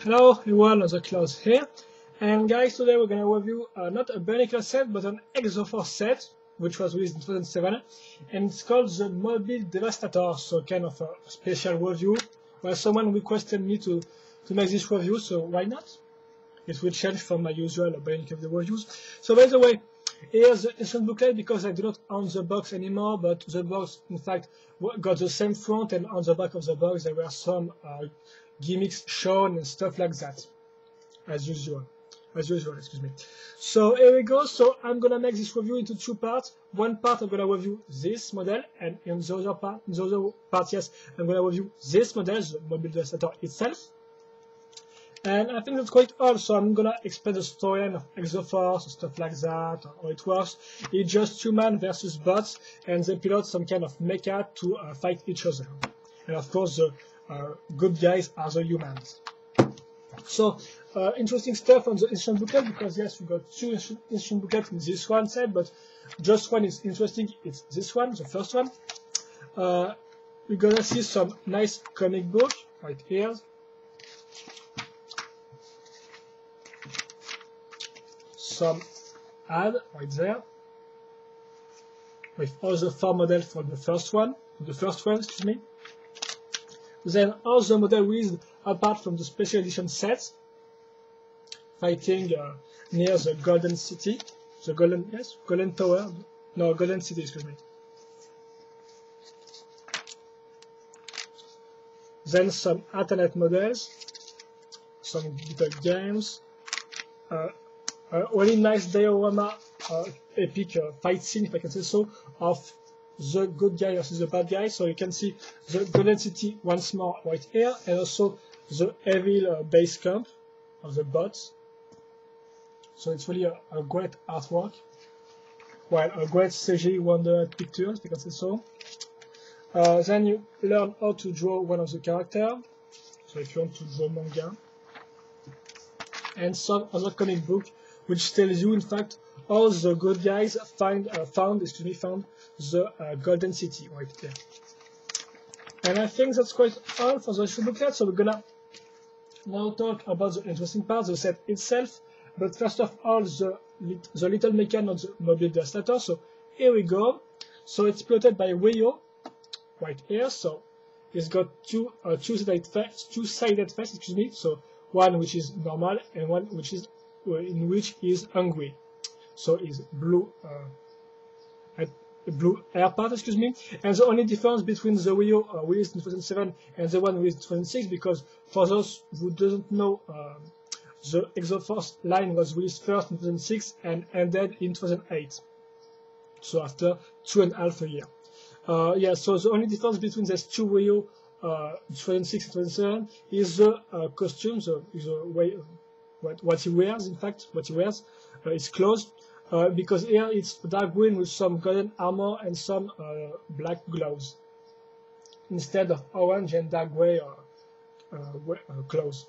Hello everyone, the Klaus here, and guys, today we're gonna review not a Bionicle set, but an Exo-Force set, which was released in 2007, and it's called the Mobile Devastator, so kind of a special review, where someone requested me to make this review, so why not? It will change from my usual Bionicle video reviews. So by the way, here's the instruction booklet because I do not own the box anymore, but the box, in fact, got the same front, and on the back of the box there were some gimmicks shown and stuff like that, as usual, excuse me. So here we go. So I'm gonna make this review into two parts. One part I'm gonna review this model, and in the other part, yes, I'm gonna review this model, the Mobile Devastator itself. And I think that's quite all, so I'm gonna explain the storyline of Exo-Force, stuff like that, how it works. It's just human versus bots, and they pilot some kind of mecha to fight each other. And of course, the good guys are the humans. So, interesting stuff on the instruction booklet, because yes, we got two instruction booklets in this one set, but just one is interesting, it's this one, the first one. We're gonna see some nice comic book right here. Some ad right there with all the four models from the first one, excuse me. Then all the models with, apart from the special edition sets, fighting near the Golden City, the Golden Tower, no, Golden City, excuse me. Then some alternate models, some little games, really nice diorama, epic fight scene, if I can say so, of the good guy versus the bad guy. So you can see the Golden City once more right here, and also the evil base camp of the bots. So it's really a great artwork, well, a great CG wonder pictures, if I can say so. Then you learn how to draw one of the characters, so if you want to draw manga, and some other comic book which tells you, in fact, how the good guys found the Golden City right there. And I think that's quite all for the issue booklet. So we're gonna now talk about the interesting part, the set itself. But first of all, the little mechanism of the Mobile Devastator. So here we go. So it's piloted by Rio right here. So it's got two-sided face, excuse me. So one which is normal and one which is hungry. So is blue air part, excuse me. And the only difference between the Rio released in 2007 and the one released in 2006, because for those who doesn't know, the Exo-Force line was released first in 2006 and ended in 2008. So after 2.5 years. Yeah, so the only difference between these two Rio 2006 and 2007 is the costumes, is the way what he wears. In fact, what he wears is clothes, because here it's dark green with some golden armor and some black gloves, instead of orange and dark gray clothes.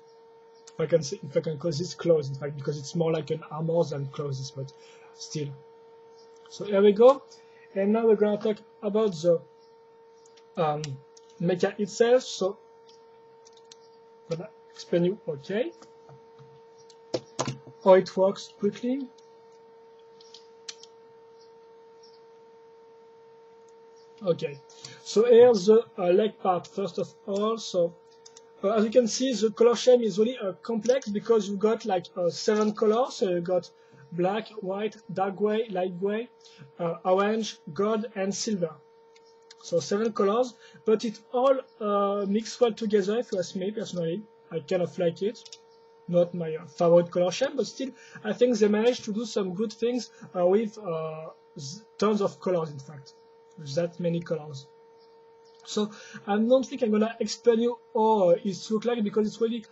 If I can call this clothes, in fact, because it's more like an armor than clothes, but still. So here we go, and now we're gonna talk about the mecha itself. So I'm gonna explain you, okay, how it works quickly. Okay, so here's the leg part first of all. So as you can see, the color scheme is really complex, because you got like 7 colors. So you got black, white, dark gray, light gray, orange, gold, and silver. So 7 colors, but it all mixed well together. If you ask me personally, I kind of like it. Not my favorite color scheme, but still, I think they managed to do some good things with tons of colors, in fact, with that many colors. So I don't think I'm gonna explain you how it looks like, because it's really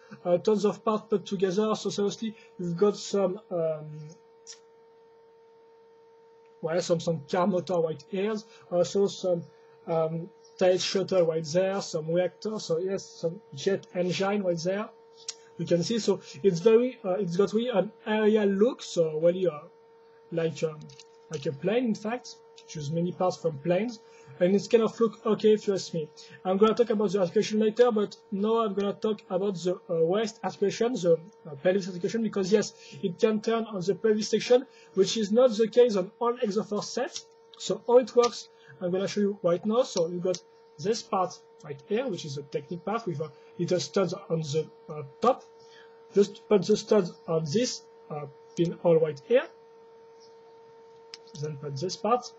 tons of parts put together. So seriously, you've got some some car motor right here, also some tail shuttle right there, some reactor. So yes, some jet engine right there. You can see, so it's got really an aerial look, so really like a plane, in fact. Choose many parts from planes, and it's kind of look okay if you ask me. I'm gonna talk about the articulation later, but now I'm gonna talk about the waist articulation, the pelvis articulation, because yes, it can turn on the pelvis section, which is not the case on all Exo-Force sets. So how it works, I'm gonna show you right now. So you got this part right here, which is the technique part with a little studs on the top. Just put the studs on this pinhole right here. Then put this part.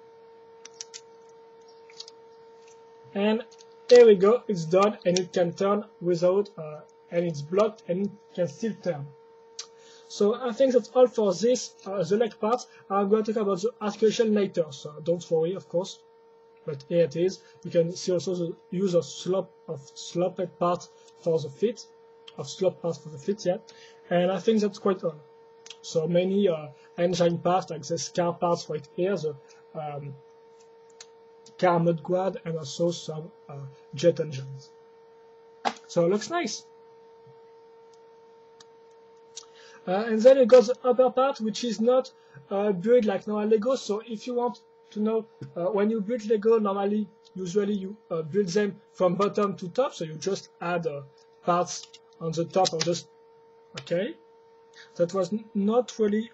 And here we go, it's done, and it can turn without, and it's blocked, and it can still turn. So I think that's all for this, the leg part. I'm going to talk about the articulation later, so don't worry, of course. But here it is. You can see also the use of sloped part for the feet, yeah. And I think that's quite all. So many engine parts, like the car parts right here, the car mud guard, and also some jet engines. So it looks nice. And then you got the upper part, which is not built like normal Lego. So if you want to know, when you build Lego, normally, usually you build them from bottom to top. So you just add parts on the top, or just, okay. That was not really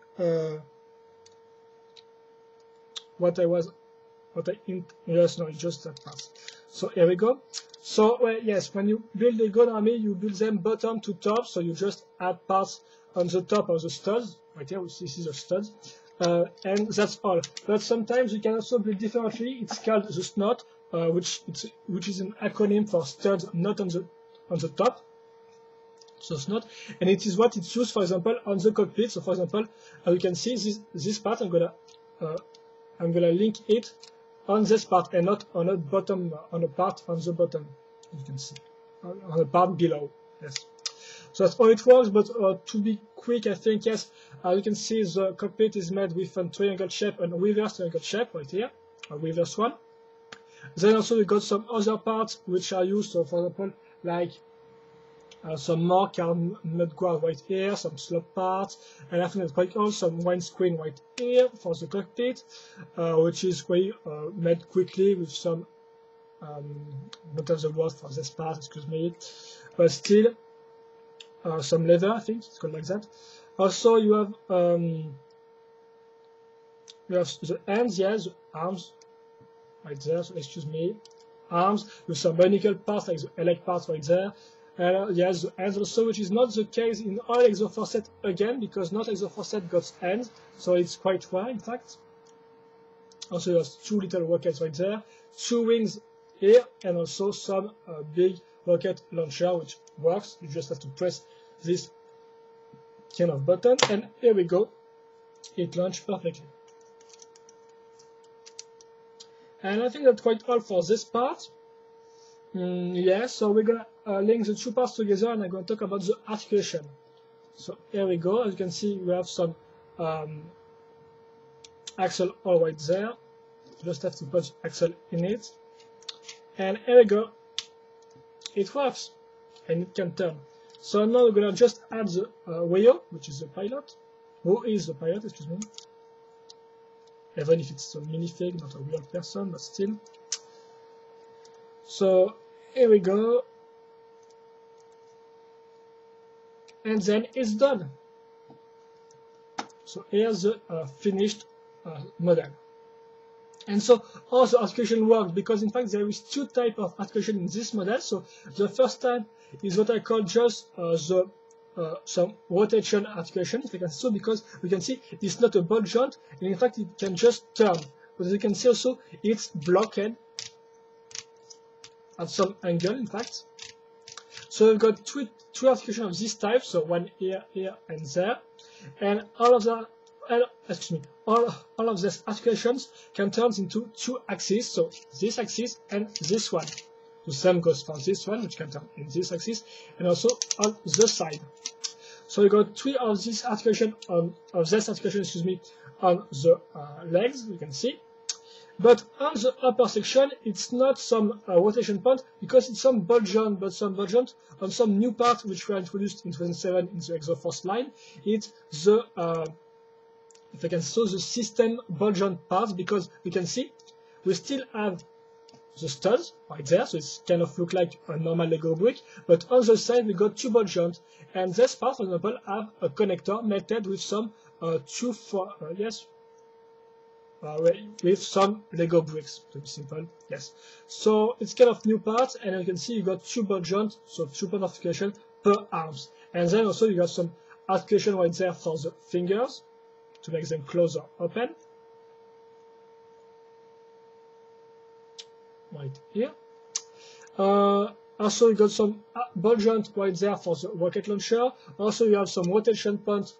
yes, no, just that part. So here we go. So well, yes, when you build Lego normally, you build them bottom to top. So you just add parts on the top of the studs. Right here, this is the studs, and that's all. But sometimes you can also build differently. It's called the snot, which is an acronym for studs not on the top. So snot, and it is what it's used, for example, on the cockpit. So for example, you can see this part. I'm gonna link it on this part and not on a bottom, on a part on the bottom. You can see on the part below. Yes. So that's how it works. But to be quick, I think yes, you can see the cockpit is made with a triangle shape and a reverse triangle shape right here, a reverse one. Then also we got some other parts which are used. So for example, like some more car mud guard right here, some slope parts, and I think that's quite all. Some windscreen right here for the cockpit, which is quite made quickly with some, not have the word for this part, excuse me, but still some leather, I think it's called like that. Also you have the hands, yes, the arms right there, so excuse me, arms with some bionicle parts like the leg parts right there. And yes, the hands also, which is not the case in all Exo-Force set again, because not Exo-Force set got hands, so it's quite rare in fact. Also there's two little rockets right there, two wings here, and also some big rocket launcher which works. You just have to press this kind of button, and here we go, it launched perfectly. And I think that's quite all for this part. Yes, so we're gonna link the two parts together, and I'm gonna talk about the articulation. So here we go. As you can see, we have some axle all right there. Just have to put axle in it, and here we go. It works, and it can turn. So now we're gonna just add the Rio, which is the pilot. Who is the pilot? Excuse me. Even if it's a minifig, not a real person, but still. So here we go, and then it's done. So here's the finished model. And so how the articulation works, because in fact there is two types of articulation in this model. So the first type is what I call just some rotation articulation, if you can see, because we can see it's not a ball joint, and in fact it can just turn. But as you can see also, it's blocked at some angle, in fact. So we've got two articulations of this type, so one here, here, and there, and all of the all of these articulations can turn into two axes, so this axis and this one. The same goes for this one, which can turn in this axis, and also on the side. So we got three of this articulation on excuse me, on the legs, you can see. But on the upper section, it's not some rotation point, because it's some ball joint, but some ball joint on some new parts which were introduced in 2007 in the Exo-Force line. It's the, if I can show the system ball joint parts, because we can see we still have the studs right there, so it's kind of look like a normal Lego brick, but on the side we got two ball joints, and this part, for example, have a connector mated with some with some Lego bricks, to be simple, yes. So it's kind of new parts, and you can see you got two ball joints, so 2 point articulation per arms, and then also you got some articulation right there for the fingers to make them close or open. Right here. Also you got some ball joint right there for the rocket launcher. Also you have some rotation points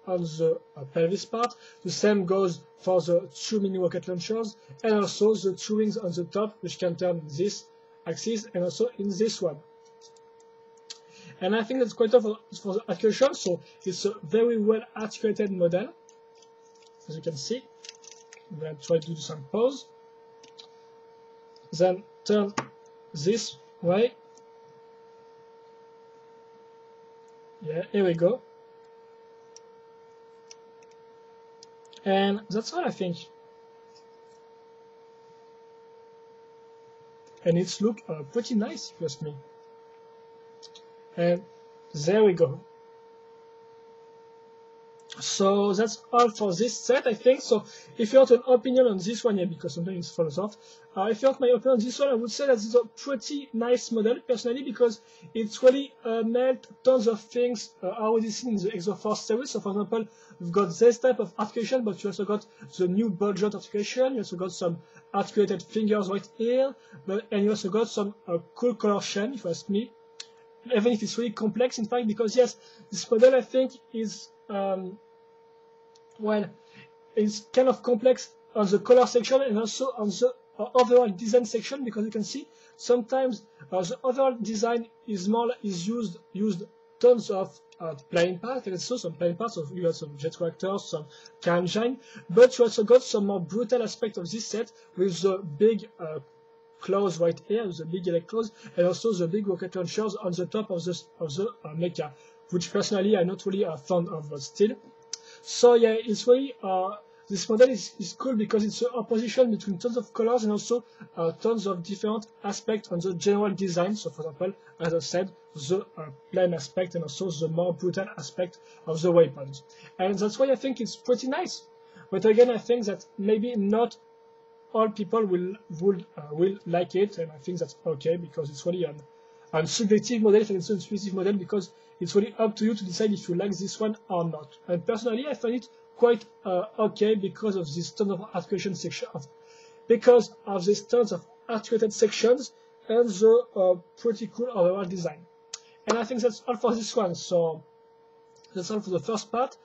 on the pelvis part. The same goes for the 2 mini rocket launchers, and also the 2 wings on the top, which can turn in this axis and also in this one. And I think that's quite enough for the articulation, so it's a very well articulated model, as you can see. I'm going to try to do some pose. Then turn this way. Yeah, here we go. And that's all, I think. And it's look pretty nice, if you ask me. And there we go. So that's all for this set, I think. So if you want an opinion on this one, yeah, because sometimes it falls off. If you want my opinion on this one, I would say that it's a pretty nice model, personally, because it's really nailed tons of things already seen in the Exo-Force series. So for example, you've got this type of articulation, but you also got the new ball joint articulation. You also got some articulated fingers right here, and you also got some cool color scheme, if you ask me. Even if it's really complex, in fact, because yes, this model, I think, is well, it's kind of complex on the color section and also on the overall design section, because you can see sometimes the overall design is used tons of plain parts, and also some plain parts. So you got some jet reactors, some car engine, but you also got some more brutal aspect of this set with the big claws right here, the big electrodes, and also the big rocket launchers on the top of the mecha, which personally I'm not really fond of, but still. So yeah, it's really this model is cool because it's a opposition between tons of colors and also tons of different aspects on the general design. So for example, as I said, the plain aspect and also the more brutal aspect of the weapons, and that's why I think it's pretty nice. But again, I think that maybe not all people will like it, and I think that's okay, because it's really an subjective model, and it's an intuitive model, because it's really up to you to decide if you like this one or not. And personally, I find it quite okay because of this tons of articulation section, because of these tons of articulated sections and the pretty cool overall design. And I think that's all for this one. So that's all for the first part.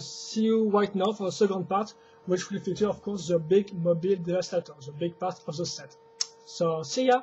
See you right now for the second part, which will feature, of course, the big mobile Devastator, the big part of the set. So see ya!